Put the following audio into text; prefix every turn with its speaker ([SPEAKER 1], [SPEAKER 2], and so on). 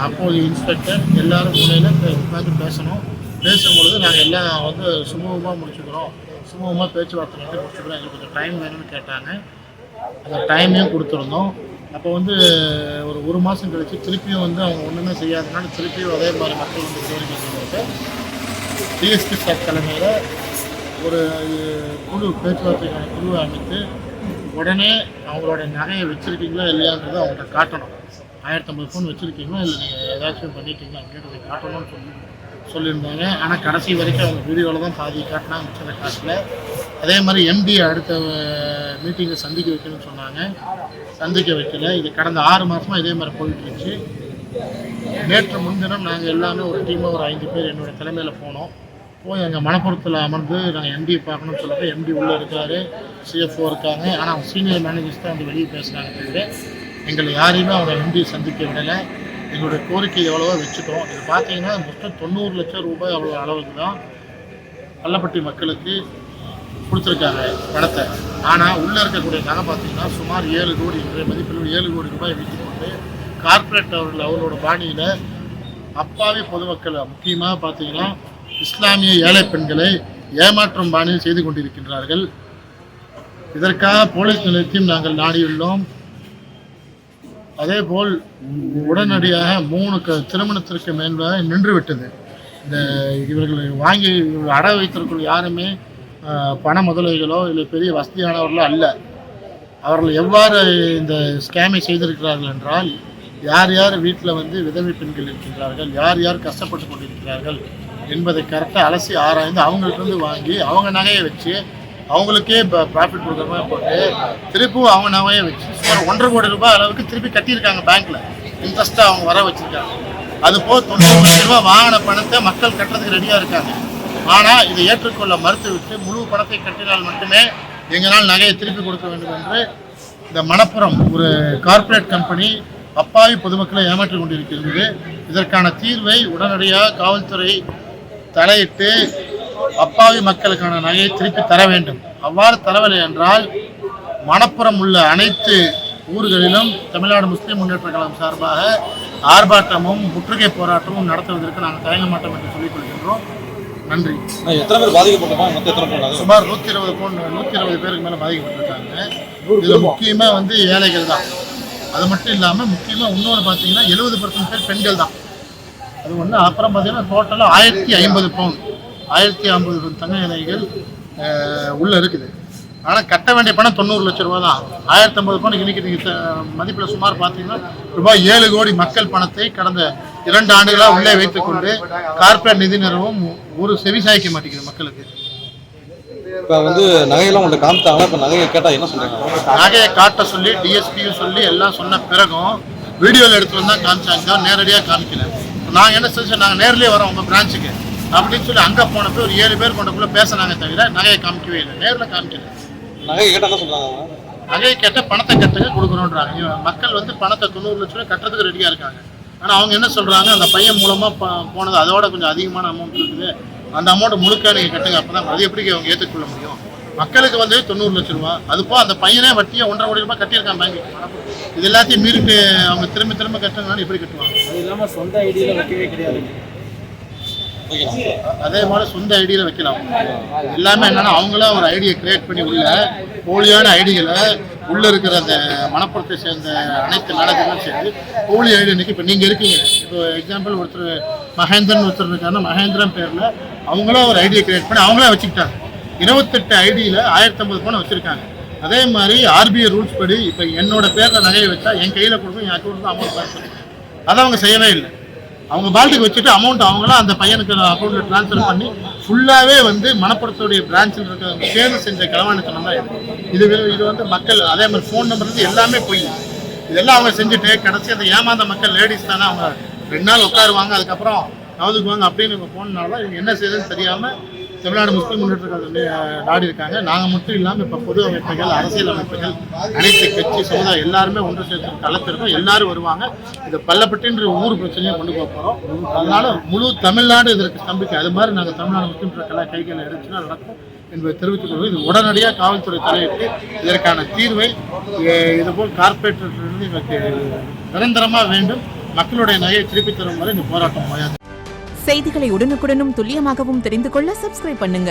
[SPEAKER 1] அப்போது இன்ஸ்பெக்டர் எல்லாரும் முன்னையில் உட்காந்து பேசும்பொழுது நாங்கள் எல்லாம் வந்து சுமூகமாக முடிச்சுக்கிறோம், சுமூகமாக பேச்சுவார்த்தை நடத்தி முடிச்சுக்கிறோம், எங்களுக்கு கொஞ்சம் டைம் வேணும்னு கேட்டாங்க. அந்த டைமையும் கொடுத்துருந்தோம். அப்போ வந்து ஒரு மாதம் கழித்து திருப்பியும் வந்து அவங்க ஒன்றுமே செய்யாதனால திருப்பியும் அதே மாதிரி மக்கள் வந்து கோரிக்கை சொல்லிட்டு டிஎஸ்பி சார் தலைமையில் ஒரு பேச்சுவார்த்தைக்கான குழுவை அமைத்து உடனே அவங்களோட நகையை வச்சுருக்கீங்களா இல்லையான்றதை அவங்கள்ட்ட காட்டணும். 1050 ஃபோன் வச்சுருக்கீங்களா இல்லை நீங்கள் ஏதாச்சும் பண்ணிட்டீங்களா அப்படின்றத காட்டணும்னு சொல்லியிருந்தாங்க. ஆனால் கடைசி வரைக்கும் அவங்க வீடியோவில் தான் பாதி காட்டினாங்க, மிச்சத்தை காட்டில். அதே மாதிரி எம்டி அடுத்த மீட்டிங்கில் சந்திக்க வைக்கணும்னு சொன்னாங்க, சந்திக்க வைக்கல. இது கடந்த 6 மாதமாக இதே மாதிரி போயிட்டு இருந்துச்சு. நேற்று முன்தினம் நாங்கள் எல்லாமே ஒரு டீமாக ஒரு 5 பேர் என்னோடய தலைமையில் போனோம். போய் எங்கள் மணப்புறத்தில் அமர்ந்து நாங்கள் எம்டி பார்க்கணும்னு சொல்லிட்டு எம்டி உள்ளே இருக்கார், சிஎஃப்ஓ இருக்காங்க. ஆனால் அவங்க சீனியர் மேனேஜர்ஸ் தான் வந்து வெளியே பேசுகிறாங்க தவிர எங்களை யாரையுமே அவங்க எம்டி சந்திக்க விடலை. எங்களுடைய கோரிக்கை எவ்வளவோ வச்சுட்டோம். இது பார்த்தீங்கன்னா மொத்தம் 90 லட்சம் ரூபாய் அவ்வளோ அளவுக்கு தான் பள்ளப்பட்டி மக்களுக்கு கொடுத்துருக்காங்க பணத்தை. ஆனால் உள்ளே இருக்கக்கூடிய நகை பார்த்தீங்கன்னா சுமார் 7 கோடி, இன்றைய மதிப்பில் 7 கோடி ரூபாய் வைத்துக்கொண்டு கார்ப்பரேட் அவர்களோட பாணியில் அப்பாவி பொதுமக்கள், முக்கியமாக பார்த்தீங்கன்னா இஸ்லாமிய ஏழை பெண்களை ஏமாற்றும் பாணியில் செய்து கொண்டிருக்கின்றார்கள். இதற்காக போலீஸ் நிலையத்தையும் நாங்கள் நாடியுள்ளோம். அதேபோல் உடனடியாக 3 திருமணத்திற்கு மேலாக நின்றுவிட்டது. இந்த இவர்களை வாங்கி அட வைத்திருக்கிற யாருமே பண முதலைகளோ இல்லை பெரிய வசதியானவர்களோ அல்ல. அவர்கள் எவ்வாறு இந்த ஸ்கேமை செய்திருக்கிறார்கள் என்றால், யார் யார் வீட்டில் வந்து விதவை பெண்கள் இருக்கின்றார்கள், யார் யார் கஷ்டப்பட்டு கொண்டிருக்கிறார்கள் என்பதை கரெக்டாக அலசி ஆராய்ந்து அவங்கள்ட்ட வாங்கி அவங்க நகையை வச்சு அவங்களுக்கே ப்ராஃபிட் கொடுக்குற மாதிரி போட்டு திருப்பியும் அவங்க நகையை வச்சு சுமார் 1.5 கோடி ரூபாய் அளவுக்கு திருப்பி கட்டியிருக்காங்க. பேங்க்கில் இன்ட்ரெஸ்ட்டாக அவங்க வர வச்சுருக்காங்க. அதுபோல் 90 லட்சம் ரூபாய் வாங்கின பணத்தை மக்கள் கட்டுறதுக்கு ரெடியாக இருக்காங்க. ஆனால் இதை ஏற்றுக்கொள்ள மறுத்துவிட்டு முழு பணத்தை கட்டினால் மட்டுமே எங்களால் நகையை திருப்பி கொடுக்க வேண்டும் என்று இந்த மணப்புறம் ஒரு கார்ப்பரேட் கம்பெனி அப்பாவி பொதுமக்களை ஏமாற்றி கொண்டிருக்கிறது. இதற்கான தீர்வை உடனடியாக காவல்துறை தலையிட்டு அப்பாவி மக்களுக்கான நகையை திருப்பி தர வேண்டும். அவ்வாறு தரவில்லை என்றால் மணப்புறம் உள்ள அனைத்து ஊர்களிலும் தமிழ்நாடு முஸ்லீம் முன்னேற்ற கழகம் சார்பாக ஆர்ப்பாட்டமும் முற்றுகை போராட்டமும் நடத்துவதற்கு நாங்கள் தயங்க மாட்டோம் என்று சொல்லிக் கொள்கின்றோம். நன்றி.
[SPEAKER 2] எத்தனை பேர் பாதிக்கப்பட்டிருக்காங்க?
[SPEAKER 1] சுமார் 120 பேருக்கு மேலே பாதிக்கப்பட்டிருக்காங்க. இதில் முக்கியமாக வந்து ஏழைகள் தான். அது மட்டும் இல்லாமல் முக்கியமாக இன்னொன்று பார்த்தீங்கன்னா 70% பேர் பெண்கள் தான். அது ஒன்று. அப்புறம் பார்த்தீங்கன்னா டோட்டலாக 1050 பவுன் 1050 தங்க நகைகள் உள்ளே இருக்குது. ஆனால் கட்ட வேண்டிய பணம் 90 லட்சம் ரூபா தான். 1050 பவுன் இன்னைக்கு நீங்கள் மதிப்பில் சுமார் பார்த்தீங்கன்னா ரூபாய் 7 கோடி மக்கள் பணத்தை கடந்த 2 ஆண்டுகளாக உள்ளே வைத்துக்கொண்டு கார்ப்பரேட் நிதி நிறுவனம் ஒரு செவி சாய்க்க மாட்டேங்குது மக்களுக்கு.
[SPEAKER 2] இப்போ வந்து நகையெல்லாம் உங்களை காமித்தாங்க. இப்போ நகையை கேட்டால் என்ன சொல்கிறாங்க?
[SPEAKER 1] நகையை காட்ட சொல்லி டிஎஸ்பியும் சொல்லி எல்லாம் சொன்ன பிறகும் வீடியோவில் எடுத்துகிட்டு தான் காமிச்சாங்க, நேரடியாக காமிக்கல. நாங்கள் என்ன செஞ்சோம், நாங்கள் நேரிலே வரோம் உங்கள் பிரான்ச்சுக்கு அப்படின்னு சொல்லி அங்கே போனப்போ ஒரு 7 பேர் கொண்டக்குள்ளே பேசினாங்க தவிர நகையை காமிக்கவே இல்லை, நேரில் காமிக்கல.
[SPEAKER 2] நகையை கேட்டால் என்ன சொல்கிறாங்க?
[SPEAKER 1] நகையை கேட்டால் பணத்தை கட்டுங்க கொடுக்குறோன்றாங்க. மக்கள் வந்து பணத்தை 90 லட்ச ரூபாய் கட்டுறதுக்கு ரெடியாக இருக்காங்க. ஆனால் அவங்க என்ன சொல்கிறாங்க, அந்த பையன் மூலமாக போனது அதோட கொஞ்சம் அதிகமான அமௌண்ட் இருக்குது, அந்த அமௌண்ட் முழுக்க நீங்கள் கட்டுங்க. அப்போ தான் அது எப்படி அவங்க ஏற்றுக்கொள்ள முடியும்? மக்களுக்கு வந்து 90 லட்ச ரூபா, அதுப்போ அந்த பையனே வட்டியை 1.5 கோடி ரூபாய் கட்டியிருக்கான் பேங்க்கு. இது எல்லாத்தையும் மீறிட்டு அவங்க திரும்ப கட்டுறதுனால எப்படி கட்டுவாங்க?
[SPEAKER 3] அது இல்லாமல் சொந்த ஐடியில் வைக்கவே கிடையாது.
[SPEAKER 1] அதே மாதிரி சொந்த ஐடியில் வைக்கலாம். எல்லாமே என்னன்னா அவங்களா ஒரு ஐடியை கிரியேட் பண்ணி உள்ள போலியான ஐடிகளை உள்ள இருக்கிற அந்த மணப்புறத்தை சேர்ந்த அனைத்து நாடகங்களும் சேர்ந்து போலி ஐடி இன்னைக்கு இப்போ நீங்கள் இருக்கீங்க. இப்போ எக்ஸாம்பிள் ஒருத்தர் மகேந்திரன் ஒருத்தர் இருக்காருன்னா மகேந்திரன் பேரில் அவங்களா ஒரு ஐடியை கிரியேட் பண்ணி அவங்களா வச்சுக்கிட்டாங்க. 28 ஐடியில் 1050 பணம் வச்சுருக்காங்க. அதே மாதிரி ஆர்பிஐ ரூல்ஸ் படி இப்போ என்னோட பேரில் நகையை வச்சா என் கையில் கொடுக்கும், என் அக்கௌண்ட் தான் அமௌண்ட் ட்ரான்ஸ்ஃபர். அதை அவங்க செய்யவே இல்லை. அவங்க பால்ட்டுக்கு வச்சுட்டு அமௌண்ட் அவங்களாம் அந்த பையனுக்கு அக்கௌண்ட்டில் ட்ரான்ஸ்ஃபர் பண்ணி ஃபுல்லாகவே வந்து மணப்புறத்துடைய பிரான்ச்சில் இருக்கிற சேர்ந்து செஞ்ச களவாணித்தனம் தான் இது. இது வந்து மக்கள் அதே மாதிரி ஃபோன் நம்பர் வந்து எல்லாமே போய் இதெல்லாம் அவங்க செஞ்சுட்டு கடைசி அந்த ஏமாந்த மக்கள் லேடிஸ் தானே, அவங்க 2 நாள் உட்காருவாங்க, அதுக்கப்புறம் நவதுக்குவாங்க அப்படின்னு இவங்க போனனால இவங்க என்ன செய்யுதுன்னு தெரியாமல் தமிழ்நாடு முஸ்லீம் முன்னேற்ற கழகம் நாடி இருக்காங்க. நாங்கள் மட்டும் இல்லாமல் இப்போ பொது அமைப்புகள், அரசியல் அமைப்புகள், அனைத்து கட்சி சமுதாயம் எல்லாருமே ஒன்று சேர்த்து களத்திருக்கோம். எல்லாரும் வருவாங்க. இதை பள்ளப்பட்டின்ற ஊர் பிரச்சனையை கொண்டு போக போகிறோம். அதனால முழு தமிழ்நாடு இதற்கு ஸ்தம்பிக்க அது மாதிரி நாங்கள் தமிழ்நாடு முஸ்லீம் கலை கைகளை எடுத்துனா நடக்கும் என்பதை தெரிவித்துக் கொள்வோம். இது உடனடியாக காவல்துறை தலையிட்டு இதற்கான தீர்வை இதுபோல் கார்ப்பரேட்டிலிருந்து எங்களுக்கு நிரந்தரமாக வேண்டும். மக்களுடைய நகையை திருப்பி தரும் வரை இந்த போராட்டம் ஓயாது.
[SPEAKER 4] செய்திகளை உடனுக்குடனும் துல்லியமாகவும் தெரிந்து கொள்ள சப்ஸ்கிரைப் பண்ணுங்க.